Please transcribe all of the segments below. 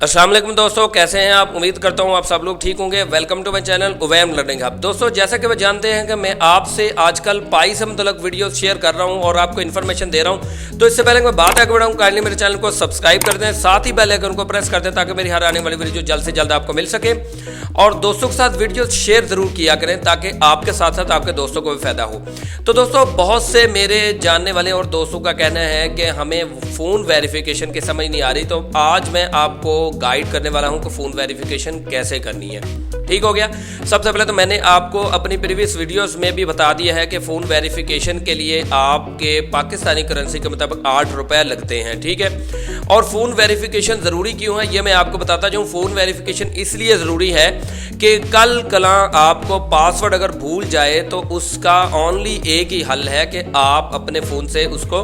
अस्सलाम वालेकुम दोस्तों, कैसे हैं आप। उम्मीद करता हूं आप सब लोग ठीक होंगे। Welcome to my channel Uvaim learning hub. दोस्तों, जैसा कि आप जानते हैं कि मैं आपसे आजकल पाई से मुतल्लिक वीडियोस शेयर कर रहा हूं और आपको इन्फॉर्मेशन दे रहा हूं। तो इससे पहले मैं बात आगे बढ़ाऊं, काइंडली मेरे चैनल को सब्सक्राइब कर दें, साथ ही बेल आइकन को प्रेस कर दें ताकि मेरी हर आने वाली वीडियो जल्द से जल्द आपको मिल सके। और दोस्तों के साथ वीडियो शेयर जरूर किया करें ताकि आपके साथ साथ आपके दोस्तों को भी फायदा हो। तो दोस्तों, बहुत से मेरे जानने वाले और दोस्तों का कहना है कि हमें फ़ोन वेरिफिकेशन की समझ नहीं आ रही, तो आज मैं आपको गाइड करने वाला हूं कि फ़ोन वेरिफिकेशन कैसे करनी है। ठीक हो गया। सबसे पहले तो मैंने आपको अपनी प्रीवियस वीडियोस में भी बता दिया है कि फ़ोन वेरिफिकेशन के लिए आपके पाकिस्तानी करेंसी के मुताबिक 8 रुपये लगते हैं। ठीक है। और फ़ोन वेरिफिकेशन ज़रूरी क्यों है ये मैं आपको बताता जाऊँ। फ़ोन वेरिफिकेशन इसलिए ज़रूरी है कि कल कला आपको पासवर्ड अगर भूल जाए तो उसका ओनली एक ही हल है कि आप अपने फ़ोन से उसको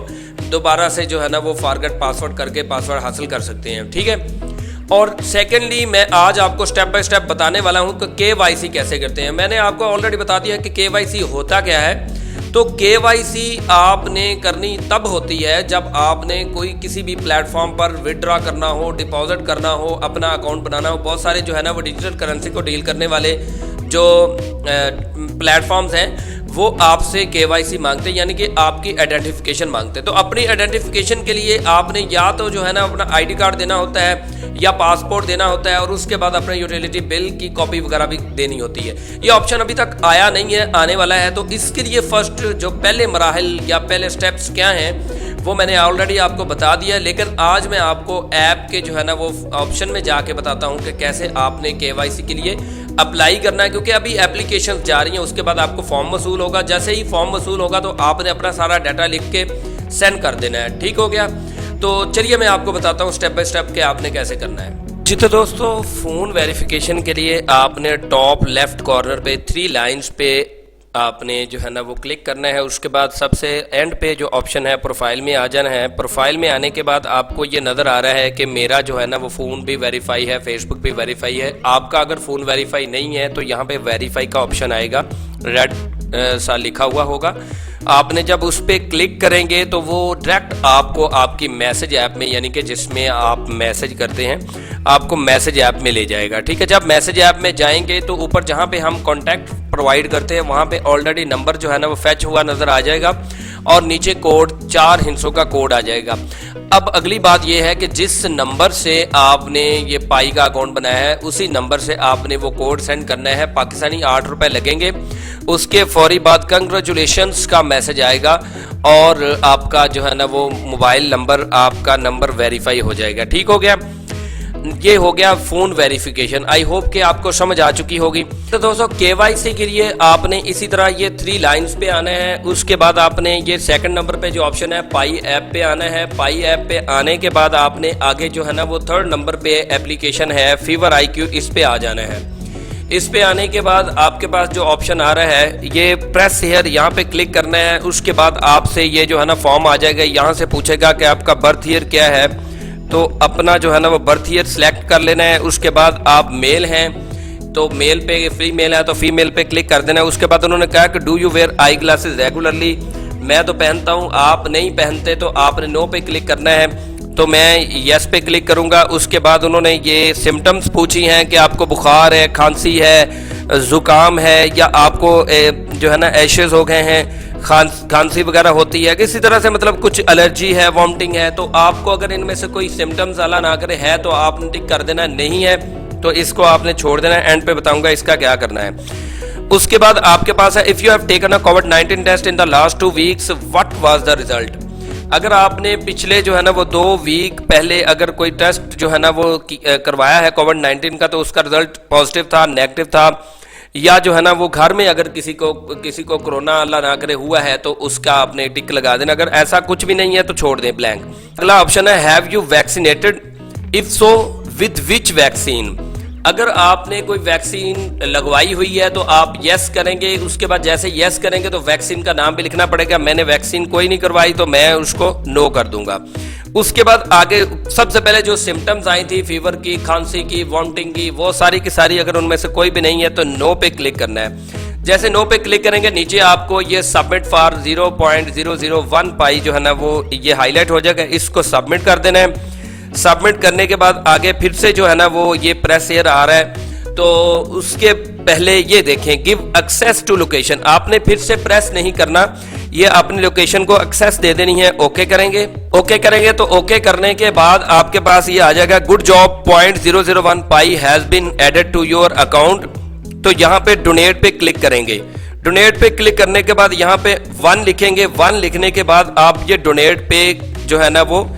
दोबारा से जो है ना वो फॉरगेट पासवर्ड करके पासवर्ड हासिल कर सकते हैं। ठीक है। और सेकेंडली मैं आज आपको स्टेप बाय स्टेप बताने वाला हूं कि KYC कैसे करते हैं। मैंने आपको ऑलरेडी बता दिया कि KYC होता क्या है। तो KYC आपने करनी तब होती है जब आपने कोई किसी भी प्लेटफॉर्म पर विड्रॉ करना हो, डिपॉजिट करना हो, अपना अकाउंट बनाना हो। बहुत सारे जो है ना वो डिजिटल करेंसी को डील करने वाले जो प्लेटफॉर्म्स हैं वो आपसे KYC मांगते हैं, यानी कि आपकी आइडेंटिफिकेशन मांगते हैं। तो अपनी आइडेंटिफिकेशन के लिए आपने या तो जो है ना अपना ID कार्ड देना होता है या पासपोर्ट देना होता है और उसके बाद अपने यूटिलिटी बिल की कॉपी वगैरह भी देनी होती है। ये ऑप्शन अभी तक आया नहीं है, आने वाला है। तो इसके लिए फर्स्ट जो पहले मराहल या पहले स्टेप्स क्या हैं वो मैंने ऑलरेडी आपको बता दिया, लेकिन आज मैं आपको ऐप के जो है ना वो ऑप्शन में जाके बताता हूँ कि कैसे आपने KYC के लिए अप्लाई करना है। क्योंकि अभी एप्लीकेशन जा रही हैं, उसके बाद आपको फॉर्म वसूल होगा। जैसे ही फॉर्म वसूल होगा तो आपने अपना सारा डाटा लिख के सेंड कर देना है। ठीक हो गया। तो चलिए मैं आपको बताता हूँ स्टेप बाय स्टेप कि आपने कैसे करना है। जी तो दोस्तों, फ़ोन वेरिफिकेशन के लिए आपने टॉप लेफ्ट कॉर्नर पे 3 लाइंस पे आपने जो है ना वो क्लिक करना है। उसके बाद सबसे एंड पे जो ऑप्शन है प्रोफाइल में आ जाना है। प्रोफाइल में आने के बाद आपको ये नज़र आ रहा है कि मेरा जो है ना वो फ़ोन भी वेरीफाई है, फेसबुक भी वेरीफाई है। आपका अगर फ़ोन वेरीफाई नहीं है तो यहाँ पे वेरीफाई का ऑप्शन आएगा, रेड सा लिखा हुआ होगा। आपने जब उस पर क्लिक करेंगे तो वो डायरेक्ट आपको आपकी मैसेज ऐप में, यानी कि जिसमें आप मैसेज करते हैं, आपको मैसेज ऐप में ले जाएगा। ठीक है। जब मैसेज ऐप में जाएंगे तो ऊपर जहां पे हम कॉन्टैक्ट प्रोवाइड करते हैं वहां पे ऑलरेडी नंबर जो है ना वो फैच हुआ नजर आ जाएगा और नीचे कोड 4 हिस्सों का कोड आ जाएगा। अब अगली बात यह है कि जिस नंबर से आपने ये पाई का अकाउंट बनाया है उसी नंबर से आपने वो कोड सेंड करना है। पाकिस्तानी 8 रुपए लगेंगे। उसके फौरी बाद कंग्रेचुलेशंस का मैसेज आएगा और आपका जो है ना वो मोबाइल नंबर, आपका नंबर वेरीफाई हो जाएगा। ठीक हो गया। ये हो गया फ़ोन वेरिफिकेशन। आई होप कि आपको समझ आ चुकी होगी। तो दोस्तों, KYC के लिए आपने इसी तरह ये 3 लाइंस पे आना है। उसके बाद आपने ये सेकंड नंबर पे जो ऑप्शन है पाई ऐप पे आना है। पाई ऐप पे आने के बाद आपने आगे जो है ना वो 3rd नंबर पे एप्लीकेशन है फीवर IQ, इस पे आ जाना है। इस पे आने के बाद आपके पास जो ऑप्शन आ रहा है ये प्रेस हियर, यहाँ पे क्लिक करना है। उसके बाद आपसे ये जो है ना फॉर्म आ जाएगा। यहाँ से पूछेगा कि आपका बर्थ ईयर क्या है, तो अपना जो है ना वो बर्थ ईयर सिलेक्ट कर लेना है। उसके बाद आप मेल हैं तो मेल पे, फीमेल है तो फीमेल पे क्लिक कर देना है। उसके बाद उन्होंने कहा कि do you wear I glasses regularly. मैं तो पहनता हूँ, आप नहीं पहनते तो आपने नो पे क्लिक करना है। तो मैं यस पे क्लिक करूंगा। उसके बाद उन्होंने ये सिम्टम्स पूछी हैं कि आपको बुखार है, खांसी है, जुकाम है या आपको जो है ना एशेज हो गए हैं, खांसी वगैरह होती है, किसी तरह से मतलब कुछ एलर्जी है, वॉमिटिंग है। तो आपको अगर इनमें से कोई सिम्टम्स अल्लाह ना करे है तो आपने टिक कर देना, नहीं है तो इसको आपने छोड़ देना है। एंड पे बताऊंगा इसका क्या करना है। उसके बाद आपके पास है if you have taken a COVID-19 test in the last 2 weeks what was the result. अगर आपने पिछले जो है ना वो 2 वीक पहले अगर कोई टेस्ट जो है ना वो करवाया है COVID-19 का तो उसका रिजल्ट पॉजिटिव था, नेगेटिव था, या जो है ना वो घर में अगर किसी को कोरोना अल्लाह ना करे हुआ है तो उसका आपने टिक लगा देना। अगर ऐसा कुछ भी नहीं है तो छोड़ दें ब्लैंक। अगला ऑप्शन है have you vaccinated, if so with which vaccine. अगर आपने कोई वैक्सीन लगवाई हुई है तो आप यस करेंगे। उसके बाद जैसे यस करेंगे तो वैक्सीन का नाम भी लिखना पड़ेगा। मैंने वैक्सीन कोई नहीं करवाई तो मैं उसको नो कर दूंगा। उसके बाद आगे सबसे पहले जो सिम्टम्स आई थी फीवर की, खांसी की, वॉमिटिंग की, वो सारी की सारी अगर उनमें से कोई भी नहीं है तो नो पे क्लिक करना है। जैसे नो पे क्लिक करेंगे नीचे आपको ये सबमिट फॉर 0.001 पाई जो है ना वो ये हाईलाइट हो जाएगा। इसको सबमिट कर देना है। सबमिट करने के बाद आगे फिर से जो है ना वो ये प्रेस हियर आ रहा है, तो उसके पहले ये देखें गिव एक्सेस टू लोकेशन, आपने फिर से प्रेस नहीं करना, ये अपनी लोकेशन को एक्सेस दे देनी है। ओके करेंगे, ओके करेंगे तो ओके करने के बाद आपके पास ये आ जाएगा good job .001 pi has been added to your account. तो यहाँ पे डोनेट पे क्लिक करेंगे, डोनेट पे क्लिक करने के बाद यहाँ पे 1 लिखेंगे, 1 लिखने के बाद आप ये डोनेट पे जो है ना वो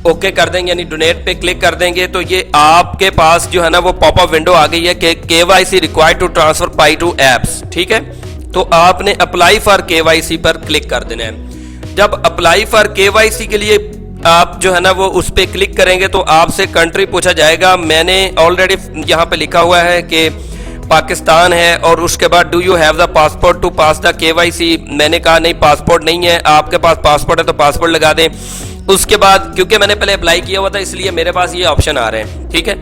ओके कर देंगे, यानी डोनेट पे क्लिक कर देंगे तो ये आपके पास जो है ना वो पॉपअप विंडो आ गई है कि KYC required to transfer pi to apps. ठीक है, तो आपने अप्लाई फॉर KYC पर क्लिक कर देना है। जब अप्लाई फॉर KYC के लिए आप जो है ना वो उस पर क्लिक करेंगे तो आपसे कंट्री पूछा जाएगा। मैंने ऑलरेडी यहाँ पे लिखा हुआ है कि पाकिस्तान है, और उसके बाद do you have the passport to pass the KYC। मैंने कहा नहीं पासपोर्ट नहीं है, आपके पास पासपोर्ट है तो पासपोर्ट लगा दें। उसके बाद क्योंकि मैंने पहले अप्लाई किया हुआ था इसलिए मेरे पास ये ऑप्शन आ रहे हैं। ठीक है,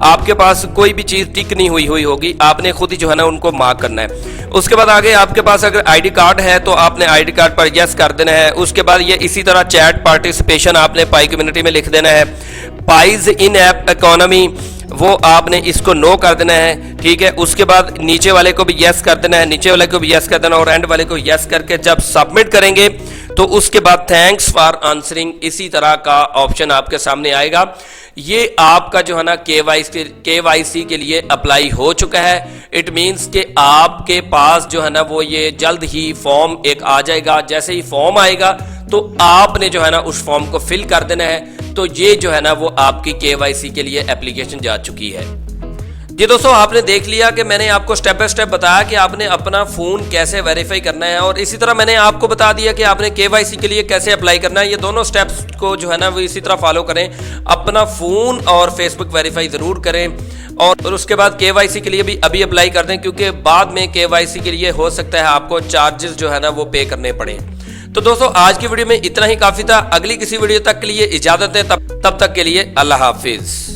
आपके पास कोई भी चीज टिक नहीं हुई होगी, आपने खुद ही जो है ना उनको मार्क करना है। उसके बाद आगे आपके पास अगर आईडी कार्ड है तो आपने आईडी कार्ड पर यस कर देना है। उसके बाद ये इसी तरह चैट पार्टिसिपेशन आपने पाई कम्युनिटी में लिख देना है। पाइज इन ऐप इकोनॉमी वो आपने इसको नो कर देना है। ठीक है, उसके बाद नीचे वाले को भी यस कर देना है, नीचे वाले को भी यस कर देना और एंड वाले को यस करके जब सबमिट करेंगे तो उसके बाद थैंक्स फॉर आंसरिंग इसी तरह का ऑप्शन आपके सामने आएगा। ये आपका जो है ना KYC के लिए अप्लाई हो चुका है। इट मींस कि आपके पास जो है ना वो ये जल्द ही फॉर्म एक आ जाएगा। जैसे ही फॉर्म आएगा तो आपने जो है ना उस फॉर्म को फिल कर देना है। तो ये जो है ना वो आपकी KYC के लिए एप्लीकेशन जा चुकी है। जी दोस्तों, आपने देख लिया कि मैंने आपको स्टेप बाय स्टेप बताया कि आपने अपना फोन कैसे वेरीफाई करना है, और इसी तरह मैंने आपको बता दिया कि आपने KYC के लिए कैसे अप्लाई करना है। ये दोनों स्टेप्स को जो है ना वो इसी तरह फॉलो करें। अपना फोन और फेसबुक वेरीफाई जरूर करें, और उसके बाद KYC के लिए भी अभी अप्लाई कर दें, क्योंकि बाद में KYC के लिए हो सकता है आपको चार्जेस जो है ना वो पे करने पड़े। तो दोस्तों, आज की वीडियो में इतना ही काफी था। अगली किसी वीडियो तक के लिए इजाजत दें, तब तक के लिए अल्लाह हाफिज।